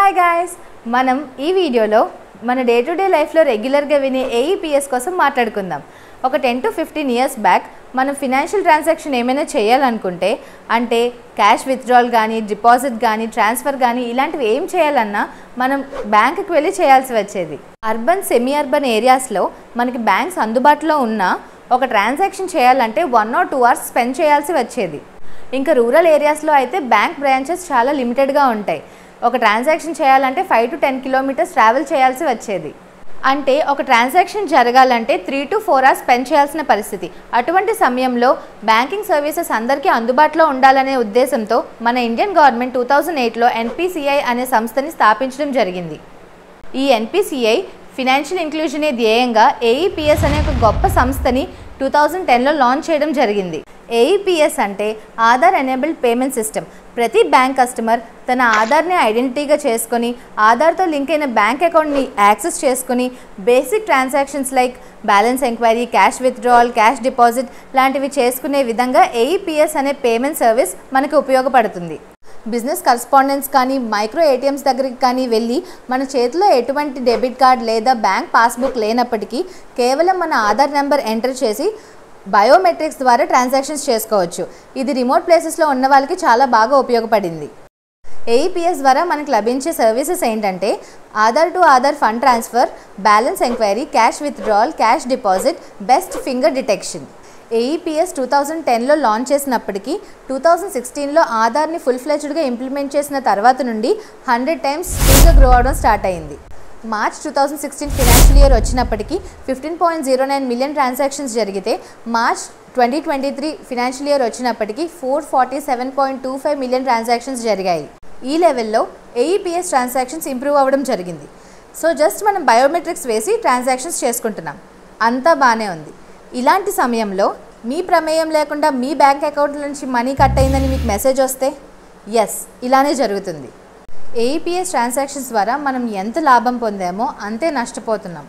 Hi guys, మనం ఈ వీడియోలో మన డే టు డే లైఫ్లో రెగ్యులర్గా వినే ఏఈపీఎస్ కోసం మాట్లాడుకుందాం. ఒక 10 to 15 years బ్యాక్ మనం ఫినాన్షియల్ ట్రాన్సాక్షన్ ఏమైనా చేయాలనుకుంటే, అంటే క్యాష్ విత్డ్రాల్ కానీ, డిపాజిట్ కానీ, ట్రాన్స్ఫర్ కానీ ఇలాంటివి ఏం చేయాలన్నా మనం బ్యాంకుకి వెళ్ళి చేయాల్సి వచ్చేది. అర్బన్, సెమీ అర్బన్ ఏరియాస్లో మనకి బ్యాంక్స్ అందుబాటులో ఉన్న ఒక ట్రాన్సాక్షన్ చేయాలంటే 1 or 2 hours స్పెండ్ చేయాల్సి వచ్చేది. ఇంకా రూరల్ ఏరియాస్లో అయితే బ్యాంక్ బ్రాంచెస్ చాలా లిమిటెడ్గా ఉంటాయి. ఒక ట్రాన్సాక్షన్ చేయాలంటే 5 to 10 kilometers ట్రావెల్ చేయాల్సి వచ్చేది. అంటే ఒక ట్రాన్సాక్షన్ జరగాలంటే 3 to 4 hours స్పెండ్ చేయాల్సిన పరిస్థితి. అటువంటి సమయంలో బ్యాంకింగ్ సర్వీసెస్ అందరికీ అందుబాటులో ఉండాలనే ఉద్దేశంతో మన ఇండియన్ గవర్నమెంట్ 2008లో ఎన్పిసిఐ అనే సంస్థని స్థాపించడం జరిగింది. ఈ ఎన్పిసిఐ ఫినాన్షియల్ ఇంక్లూజనే ధ్యేయంగా ఏఈపీఎస్ అనే ఒక గొప్ప సంస్థని 2010లో లాంచ్ చేయడం జరిగింది. ఏఈపీఎస్ అంటే ఆధార్ ఎనేబుల్డ్ పేమెంట్ సిస్టమ్. ప్రతి బ్యాంక్ కస్టమర్ తన ఆధార్ని ఐడెంటిటీగా చేసుకొని ఆధార్తో లింక్ అయిన బ్యాంక్ అకౌంట్ని యాక్సెస్ చేసుకుని basic transactions like balance enquiry, cash withdrawal, cash deposit లాంటివి చేసుకునే విధంగా ఏఈపీఎస్ అనే పేమెంట్ సర్వీస్ మనకు ఉపయోగపడుతుంది. బిజినెస్ కరస్పాండెన్స్ కానీ, మైక్రో ఏటీఎంస్ దగ్గరికి కానీ వెళ్ళి మన చేతిలో ఎటువంటి డెబిట్ కార్డ్ లేదా బ్యాంక్ పాస్బుక్ లేనప్పటికీ కేవలం మన ఆధార్ నెంబర్ ఎంటర్ చేసి బయోమెట్రిక్స్ ద్వారా ట్రాన్సాక్షన్స్ చేసుకోవచ్చు. ఇది రిమోట్ ప్లేసెస్లో ఉన్న వాళ్ళకి చాలా బాగా ఉపయోగపడింది. ఏఈపీఎస్ ద్వారా మనకు లభించే సర్వీసెస్ ఏంటంటే Aadhaar to Aadhaar fund transfer, balance enquiry, cash withdrawal, cash deposit, best finger detection. AEPS 2010లో లాంచ్ చేసినప్పటికీ 2016లో ఆధార్ని ఫుల్ ఫ్లెజ్డ్గా ఇంప్లిమెంట్ చేసిన తర్వాత నుండి 100 times స్పీడ్గా గ్రో అవడం స్టార్ట్ అయింది. మార్చ్ 2016 ఫినాన్షియల్ ఇయర్ వచ్చినప్పటికీ 15.09 మిలియన్ ట్రాన్సాక్షన్స్ జరిగితే మార్చ్ 2023 ఫినాన్షియల్ ఇయర్ వచ్చినప్పటికీ 447.25 మిలియన్ ట్రాన్సాక్షన్స్ జరిగాయి. ఈ లెవెల్లో ఏఈపీఎస్ ట్రాన్సాక్షన్స్ ఇంప్రూవ్ అవ్వడం జరిగింది. సో జస్ట్ మనం బయోమెట్రిక్స్ వేసి ట్రాన్సాక్షన్స్ చేసుకుంటున్నాం, అంతా బాగానే ఉంది. ఇలాంటి సమయంలో మీ ప్రమేయం లేకుండా మీ బ్యాంక్ అకౌంట్ నుంచి మనీ కట్ అయిందని మీకు మెసేజ్ వస్తే ఎస్, ఇలానే జరుగుతుంది. ఏఈపీఎస్ ట్రాన్సాక్షన్స్ ద్వారా మనం ఎంత లాభం పొందామో అంతే నష్టపోతున్నాం.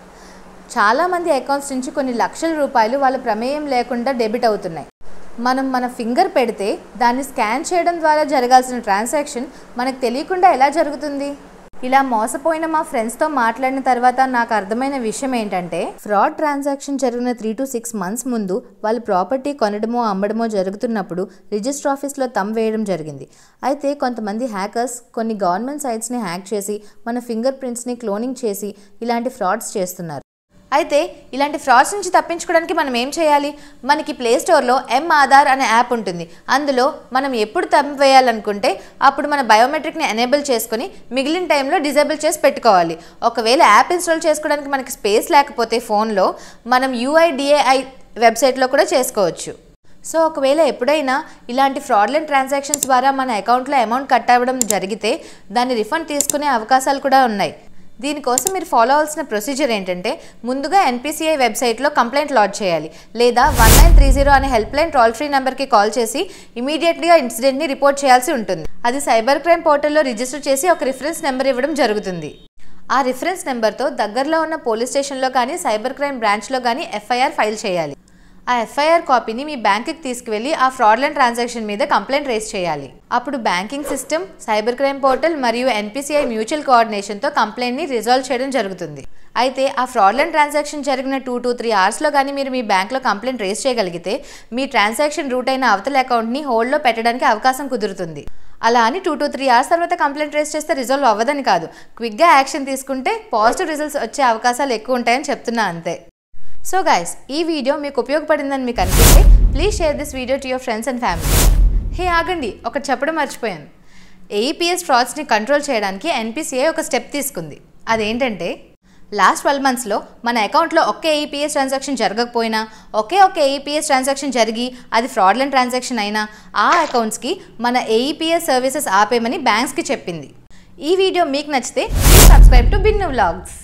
చాలామంది అకౌంట్స్ నుంచి కొన్ని లక్షల రూపాయలు వాళ్ళ ప్రమేయం లేకుండా డెబిట్ అవుతున్నాయి. మనం మన ఫింగర్ పెడితే దాన్ని స్కాన్ చేయడం ద్వారా జరగాల్సిన ట్రాన్సాక్షన్ మనకు తెలియకుండా ఎలా జరుగుతుంది? ఇలా మోసపోయిన మా ఫ్రెండ్స్తో మాట్లాడిన తర్వాత నాకు అర్థమైన విషయం ఏంటంటే, ఫ్రాడ్ ట్రాన్సాక్షన్ జరిగిన 3 to 6 months ముందు వాళ్ళు ప్రాపర్టీ కొనడమో అమ్మడమో జరుగుతున్నప్పుడు రిజిస్టర్ ఆఫీస్లో థంబ్ వేయడం జరిగింది. అయితే కొంతమంది హ్యాకర్స్ కొన్ని గవర్నమెంట్ సైట్స్ని హ్యాక్ చేసి మన ఫింగర్ ప్రింట్స్ని క్లోనింగ్ చేసి ఇలాంటి ఫ్రాడ్స్ చేస్తున్నారు. అయితే ఇలాంటి ఫ్రాడ్స్ నుంచి తప్పించుకోవడానికి మనం ఏం చేయాలి? మనకి ప్లేస్టోర్లో ఆధార్ అనే యాప్ ఉంటుంది. అందులో మనం ఎప్పుడు థంబ్ వేయాలనుకుంటే అప్పుడు మన బయోమెట్రిక్ని ఎనేబుల్ చేసుకొని మిగిలిన టైంలో డిజేబుల్ చేసి పెట్టుకోవాలి. ఒకవేళ యాప్ ఇన్స్టాల్ చేసుకోవడానికి మనకి స్పేస్ లేకపోతే ఫోన్లో మనం UIDAI వెబ్సైట్లో కూడా చేసుకోవచ్చు. సో ఒకవేళ ఎప్పుడైనా ఇలాంటి ఫ్రాడ్లెంట్ ట్రాన్సాక్షన్స్ ద్వారా మన అకౌంట్లో అమౌంట్ కట్ అవ్వడం జరిగితే దాన్ని రిఫండ్ తీసుకునే అవకాశాలు కూడా ఉన్నాయి. దీనికోసం మీరు ఫాలో అవ్వాల్సిన ప్రొసీజర్ ఏంటంటే, ముందుగా ఎన్పిసిఐ వెబ్సైట్లో కంప్లైంట్ లాడ్జ్ చేయాలి, లేదా 1930 అనే హెల్ప్ లైన్ టోల్ ఫ్రీ నెంబర్కి కాల్ చేసి ఇమీడియట్గా ఇన్సిడెంట్ని రిపోర్ట్ చేయాల్సి ఉంటుంది. అది సైబర్ క్రైమ్ పోర్టల్లో రిజిస్టర్ చేసి ఒక రిఫరెన్స్ నెంబర్ ఇవ్వడం జరుగుతుంది. ఆ రిఫరెన్స్ నెంబర్తో దగ్గరలో ఉన్న పోలీస్ స్టేషన్లో కానీ, సైబర్ క్రైమ్ బ్రాంచ్లో కానీ ఎఫ్ఐఆర్ ఫైల్ చేయాలి. ఆ ఎఫ్ఐఆర్ కాపీని మీ బ్యాంక్కి తీసుకువెళ్ళి ఆ ఫ్రాడ్లెంట్ ట్రాన్సాక్షన్ మీద కంప్లైంట్ రేస్ చేయాలి. అప్పుడు banking system, cyber crime portal మరియు ఎన్పిసిఐ మ్యూచువల్ కోఆర్డినేషన్తో కంప్లైంట్ని రిజాల్వ్ చేయడం జరుగుతుంది. అయితే ఆ ఫ్రాడ్లెంట్ ట్రాన్సాక్షన్ జరిగిన 2 to 3 hours కానీ మీరు మీ బ్యాంక్లో కంప్లైంట్ రేస్ చేయగలిగితే మీ ట్రాన్సాక్షన్ రూట్ అయిన అవతల అకౌంట్ని హోల్డ్లో పెట్టడానికి అవకాశం కుదురుతుంది. అలా అని 2 to 3 hours తర్వాత కంప్లైంట్ రేస్ చేస్తే రిజాల్వ్ అవ్వదని కాదు, క్విక్గా యాక్షన్ తీసుకుంటే పాజిటివ్ రిజల్ట్స్ వచ్చే అవకాశాలు ఎక్కువ ఉంటాయని చెప్తున్నా అంతే. సో గైస్, ఈ వీడియో మీకు ఉపయోగపడిందని మీకు అనిపిస్తే please share this video to your friends and family. Hey ఆగండి, ఒకటి చెప్పడం మర్చిపోయాను. ఏఈపీఎస్ ఫ్రాడ్స్ని కంట్రోల్ చేయడానికి ఎన్పిసిఐ ఒక స్టెప్ తీసుకుంది. అదేంటంటే, లాస్ట్ 12 monthsలో మన అకౌంట్లో ఒకే ఏఈపీఎస్ ట్రాన్సాక్షన్ జరగకపోయినా, ఒకే ఏఈపీఎస్ ట్రాన్సాక్షన్ జరిగి అది ఫ్రాడ్లెంట్ ట్రాన్సాక్షన్ అయినా ఆ అకౌంట్స్కి మన ఏఈపీఎస్ సర్వీసెస్ ఆపేయమని బ్యాంక్స్కి చెప్పింది. ఈ వీడియో మీకు నచ్చితే please subscribe to Binnu vlogs.